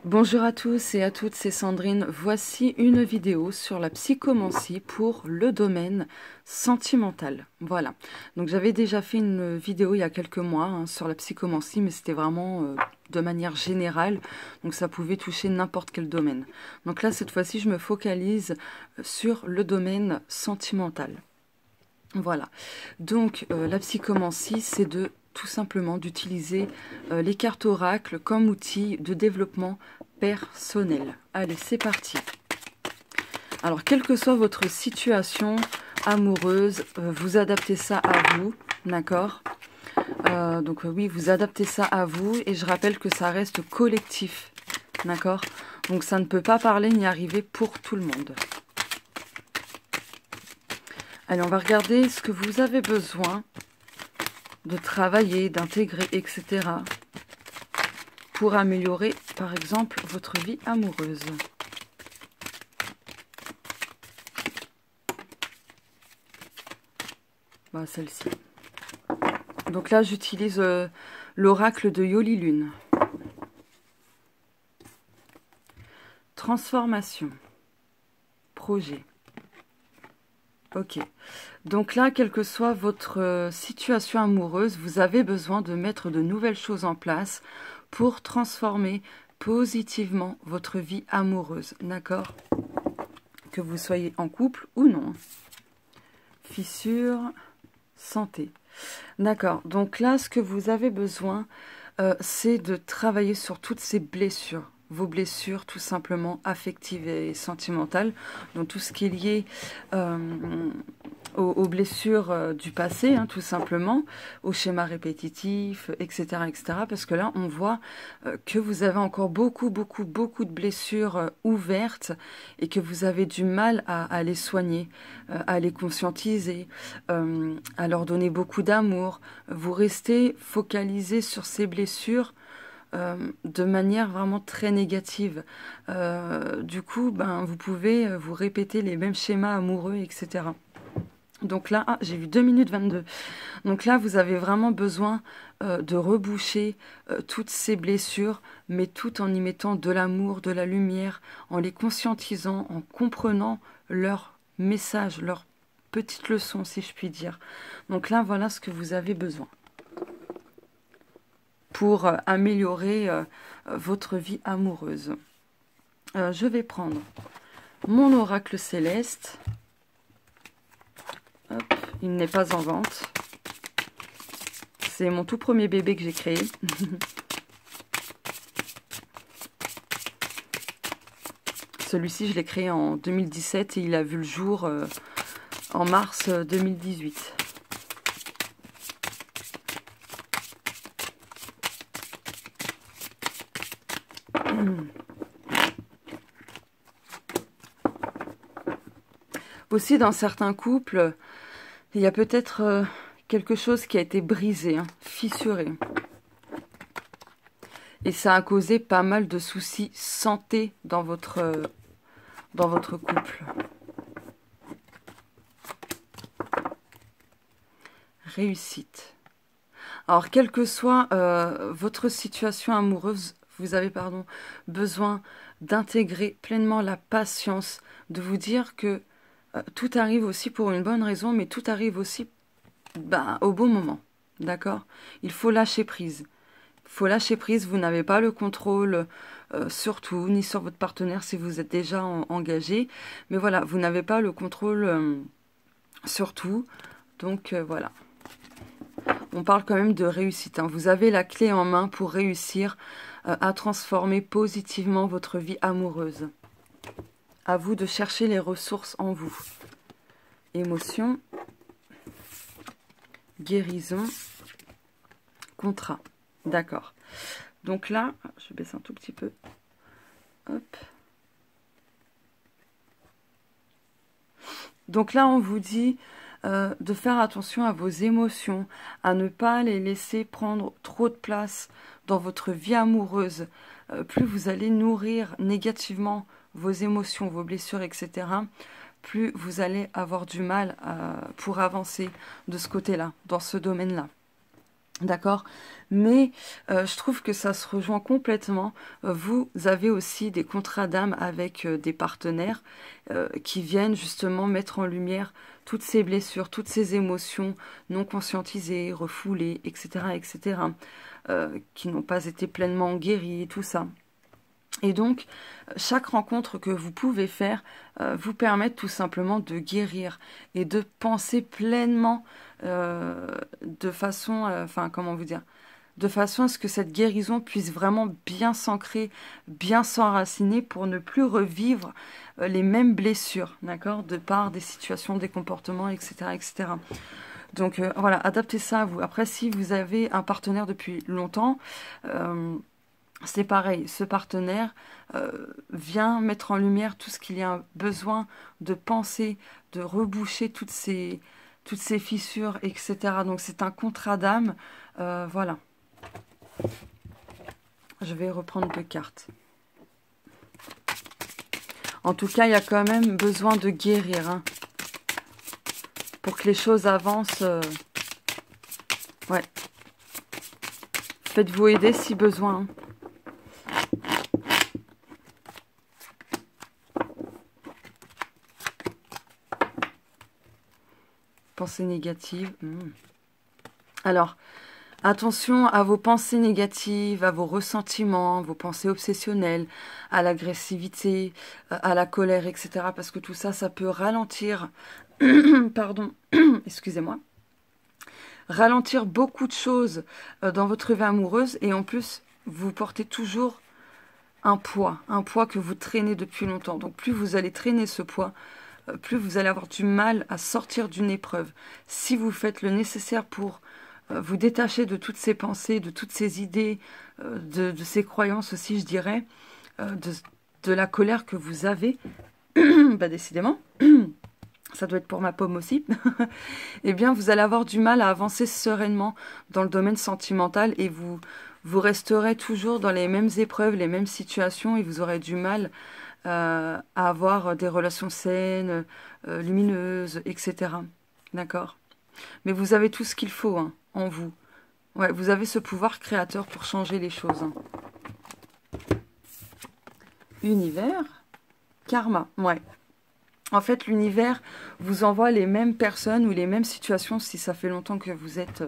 Bonjour à tous et à toutes, c'est Sandrine. Voici une vidéo sur la psychomancie pour le domaine sentimental. Voilà. Donc j'avais déjà fait une vidéo il y a quelques mois sur la psychomancie, mais c'était vraiment de manière générale. Donc ça pouvait toucher n'importe quel domaine. Donc là, cette fois-ci, je me focalise sur le domaine sentimental. Voilà. Donc la psychomancie, c'est tout simplement d'utiliser les cartes oracles comme outil de développement personnel. Allez, c'est parti. Alors, quelle que soit votre situation amoureuse, vous adaptez ça à vous, d'accord? Donc oui, vous adaptez ça à vous et je rappelle que ça reste collectif, d'accord? Donc ça ne peut pas parler ni arriver pour tout le monde. Allez, on va regarder ce que vous avez besoin de travailler, d'intégrer, etc. pour améliorer, par exemple, votre vie amoureuse. Bah, celle-ci. Donc là, j'utilise l'oracle de Yoli Lune. Transformation. Projet. Ok. Donc là, quelle que soit votre situation amoureuse, vous avez besoin de mettre de nouvelles choses en place pour transformer positivement votre vie amoureuse. D'accord? Que vous soyez en couple ou non. Fissure, santé. D'accord. Donc là, ce que vous avez besoin, c'est de travailler sur toutes ces blessures. Vos blessures tout simplement affectives et sentimentales, donc tout ce qui est lié aux blessures du passé, tout simplement, aux schémas répétitifs, etc., etc. Parce que là, on voit que vous avez encore beaucoup de blessures ouvertes et que vous avez du mal à les soigner, à les conscientiser, à leur donner beaucoup d'amour. Vous restez focalisé sur ces blessures de manière vraiment très négative. Du coup, vous pouvez vous répéter les mêmes schémas amoureux, etc. Donc là, j'ai vu 2 minutes 22. Donc là, vous avez vraiment besoin de reboucher toutes ces blessures, mais tout en y mettant de l'amour, de la lumière, en les conscientisant, en comprenant leur message, leur petite leçon, si je puis dire. Donc là, voilà ce que vous avez besoin pour améliorer votre vie amoureuse. Je vais prendre mon oracle céleste. Hop, il n'est pas en vente. C'est mon tout premier bébé que j'ai créé. Celui-ci, je l'ai créé en 2017 et il a vu le jour en mars 2018. Aussi, dans certains couples, il y a peut-être quelque chose qui a été brisé, fissuré. Et ça a causé pas mal de soucis santé dans votre couple. Réussite. Alors, quelle que soit votre situation amoureuse, vous avez besoin d'intégrer pleinement la patience, de vous dire que tout arrive aussi pour une bonne raison, mais tout arrive aussi au bon moment. D'accord? Il faut lâcher prise. Il faut lâcher prise, vous n'avez pas le contrôle sur tout, ni sur votre partenaire si vous êtes déjà engagé. Mais voilà, vous n'avez pas le contrôle sur tout. Donc voilà. On parle quand même de réussite. Vous avez la clé en main pour réussir à transformer positivement votre vie amoureuse. À vous de chercher les ressources en vous. Émotion, guérison, contrat. D'accord. Donc là, je baisse un tout petit peu. Hop. Donc là, on vous dit de faire attention à vos émotions, à ne pas les laisser prendre trop de place dans votre vie amoureuse. Plus vous allez nourrir négativement vos émotions, vos blessures, etc., plus vous allez avoir du mal pour avancer de ce côté-là, dans ce domaine-là. D'accord? Mais je trouve que ça se rejoint complètement. Vous avez aussi des contrats d'âme avec des partenaires qui viennent justement mettre en lumière toutes ces blessures, toutes ces émotions non conscientisées, refoulées, etc., etc., qui n'ont pas été pleinement guéries, tout ça. Et donc, chaque rencontre que vous pouvez faire vous permet tout simplement de guérir et de penser pleinement de façon, enfin, comment vous dire, de façon à ce que cette guérison puisse vraiment bien s'ancrer, bien s'enraciner pour ne plus revivre les mêmes blessures, d'accord, de par des situations, des comportements, etc., etc. Donc voilà, adaptez ça à vous. Après, si vous avez un partenaire depuis longtemps, c'est pareil, ce partenaire vient mettre en lumière tout ce qu'il y a besoin de penser, de reboucher toutes ces fissures, etc. Donc c'est un contrat d'âme, voilà. Je vais reprendre 2 cartes. En tout cas, il y a quand même besoin de guérir, hein, pour que les choses avancent. Ouais. Faites-vous aider si besoin. Hein. Pensées négatives. Alors, attention à vos pensées négatives, à vos ressentiments, vos pensées obsessionnelles, à l'agressivité, à la colère, etc. Parce que tout ça, ça peut ralentir, pardon, excusez-moi, ralentir beaucoup de choses dans votre vie amoureuse. Et en plus, vous portez toujours un poids que vous traînez depuis longtemps. Donc plus vous allez traîner ce poids, plus vous allez avoir du mal à sortir d'une épreuve. Si vous faites le nécessaire pour vous détacher de toutes ces pensées, de toutes ces idées, de ces croyances aussi, je dirais, de la colère que vous avez, bah décidément, ça doit être pour ma pomme aussi, eh bien vous allez avoir du mal à avancer sereinement dans le domaine sentimental et vous resterez toujours dans les mêmes épreuves, les mêmes situations et vous aurez du mal à avoir des relations saines, lumineuses, etc. D'accord? Mais vous avez tout ce qu'il faut hein, en vous. Ouais, vous avez ce pouvoir créateur pour changer les choses. Hein. Univers, karma, ouais. En fait, l'univers vous envoie les mêmes personnes ou les mêmes situations si ça fait longtemps que vous êtes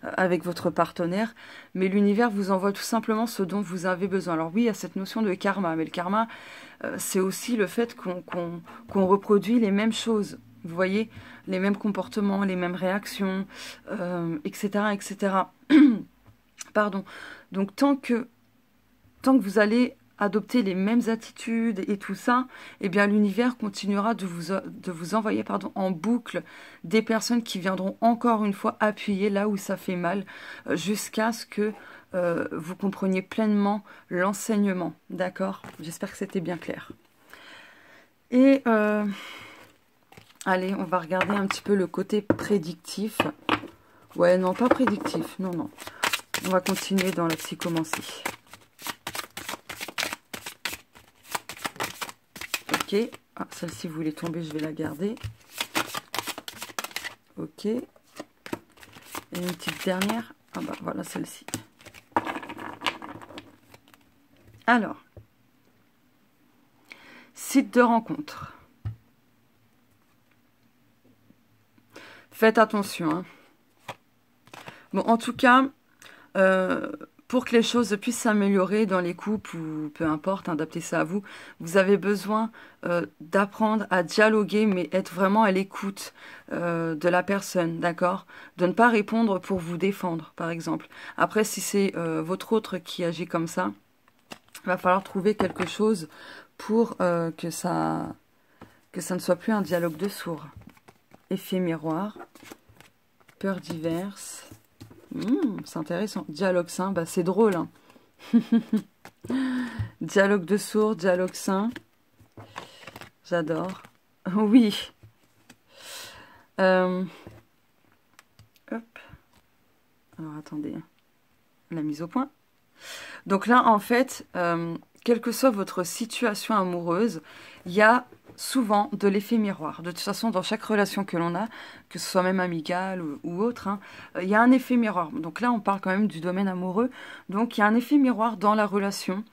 avec votre partenaire. Mais l'univers vous envoie tout simplement ce dont vous avez besoin. Alors oui, il y a cette notion de karma. Mais le karma, c'est aussi le fait qu'on reproduit les mêmes choses. Vous voyez, les mêmes comportements, les mêmes réactions, etc., etc. Pardon. Donc tant que vous allez adopter les mêmes attitudes et tout ça, eh bien l'univers continuera de vous envoyer en boucle des personnes qui viendront encore une fois appuyer là où ça fait mal, jusqu'à ce que vous compreniez pleinement l'enseignement. D'accord? J'espère que c'était bien clair. Et allez, on va regarder un petit peu le côté prédictif. Ouais, non, pas prédictif, non, non. On va continuer dans la psychomancie. Ok, ah, celle-ci voulait tomber, je vais la garder. Ok. Et une petite dernière. Ah bah voilà celle-ci. Alors, site de rencontre. Faites attention. Hein. Bon, en tout cas, pour que les choses puissent s'améliorer dans les couples ou peu importe, adaptez ça à vous, vous avez besoin d'apprendre à dialoguer, mais être vraiment à l'écoute de la personne, d'accord? De ne pas répondre pour vous défendre, par exemple. Après, si c'est votre autre qui agit comme ça, il va falloir trouver quelque chose pour que ça ne soit plus un dialogue de sourds. Effet miroir, peur diverse... c'est intéressant. Dialogue sain, bah c'est drôle. Hein. Dialogue de sourds, dialogue sain. J'adore. Oui. Hop. Alors attendez. La mise au point. Donc là, en fait, quelle que soit votre situation amoureuse, il y a souvent de l'effet miroir. De toute façon, dans chaque relation que l'on a, que ce soit même amicale ou autre, hein, il y a un effet miroir. Donc là, on parle quand même du domaine amoureux. Donc il y a un effet miroir dans la relation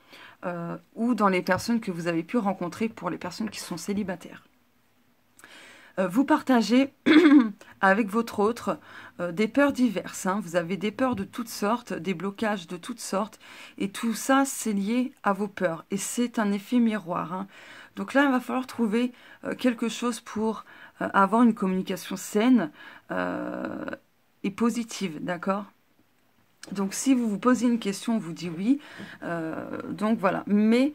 ou dans les personnes que vous avez pu rencontrer pour les personnes qui sont célibataires. Vous partagez avec votre autre des peurs diverses. Hein. Vous avez des peurs de toutes sortes, des blocages de toutes sortes. Et tout ça, c'est lié à vos peurs. Et c'est un effet miroir. Hein. Donc là, il va falloir trouver quelque chose pour avoir une communication saine et positive. D'accord ? Donc si vous vous posez une question, on vous dit oui. Donc voilà. Mais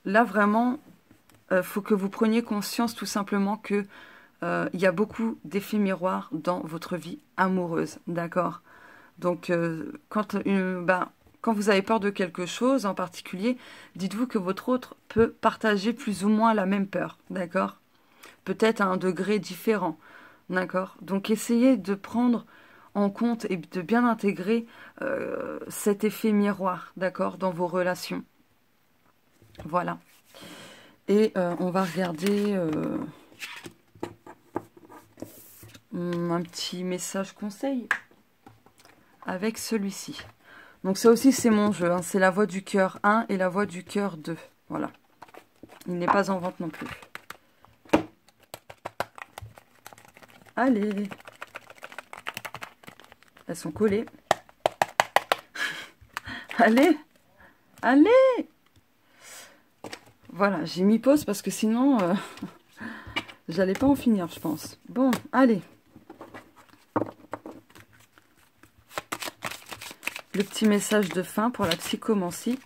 là, vraiment, faut que vous preniez conscience tout simplement que il y a beaucoup d'effets miroirs dans votre vie amoureuse, d'accord? Donc, quand vous avez peur de quelque chose en particulier, dites-vous que votre autre peut partager plus ou moins la même peur, d'accord? Peut-être à un degré différent, d'accord? Donc, essayez de prendre en compte et de bien intégrer cet effet miroir, d'accord, dans vos relations. Voilà. Et on va regarder... un petit message conseil avec celui-ci. Donc ça aussi c'est mon jeu, hein. C'est la voix du cœur 1 et la voix du cœur 2. Voilà. Il n'est pas en vente non plus. Allez. Elles sont collées. Allez. Allez. Voilà, j'ai mis pause parce que sinon j'allais pas en finir, je pense. Bon, allez. Le petit message de fin pour la psychomancie.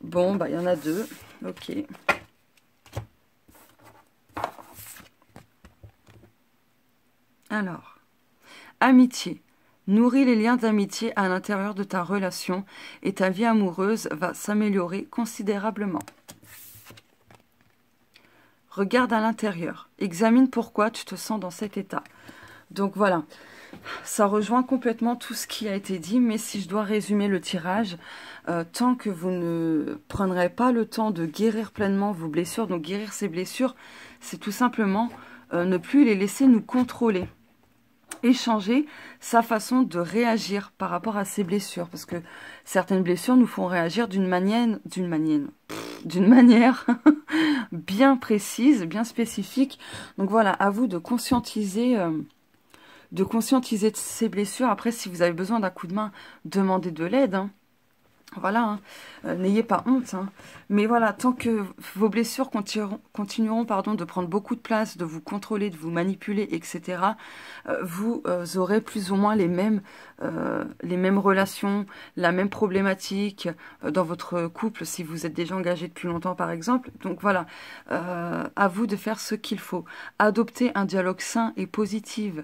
Bon, bah il y en a deux. Ok. Alors, amitié. Nourris les liens d'amitié à l'intérieur de ta relation et ta vie amoureuse va s'améliorer considérablement. Regarde à l'intérieur. Examine pourquoi tu te sens dans cet état. Donc voilà, ça rejoint complètement tout ce qui a été dit, mais si je dois résumer le tirage, tant que vous ne prendrez pas le temps de guérir pleinement vos blessures, donc guérir ces blessures, c'est tout simplement ne plus les laisser nous contrôler. Et changer sa façon de réagir par rapport à ces blessures. Parce que certaines blessures nous font réagir d'une manière bien précise, bien spécifique. Donc voilà, à vous de conscientiser ces blessures. Après, si vous avez besoin d'un coup de main, demandez de l'aide, hein. Voilà, hein. N'ayez pas honte. Hein. Mais voilà, tant que vos blessures continueront de prendre beaucoup de place, de vous contrôler, de vous manipuler, etc., vous aurez plus ou moins les mêmes relations, la même problématique dans votre couple, si vous êtes déjà engagé depuis longtemps, par exemple. Donc voilà, à vous de faire ce qu'il faut. Adopter un dialogue sain et positif.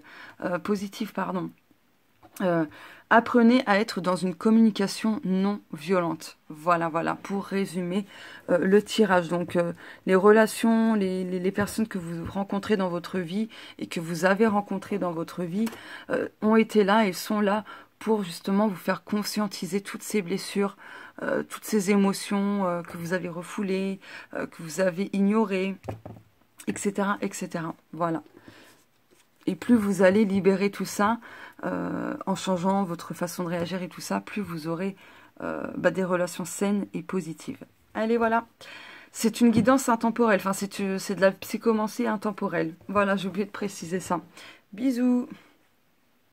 Apprenez à être dans une communication non violente. Voilà, pour résumer le tirage. Donc, les relations, les personnes que vous rencontrez dans votre vie et que vous avez rencontrées dans votre vie ont été là et sont là pour justement vous faire conscientiser toutes ces blessures, toutes ces émotions que vous avez refoulées, que vous avez ignorées, etc., etc. Voilà. Et plus vous allez libérer tout ça, en changeant votre façon de réagir et tout ça, plus vous aurez des relations saines et positives. Allez, voilà. C'est une guidance intemporelle. Enfin, c'est de la psychomancie intemporelle. Voilà, j'ai oublié de préciser ça. Bisous.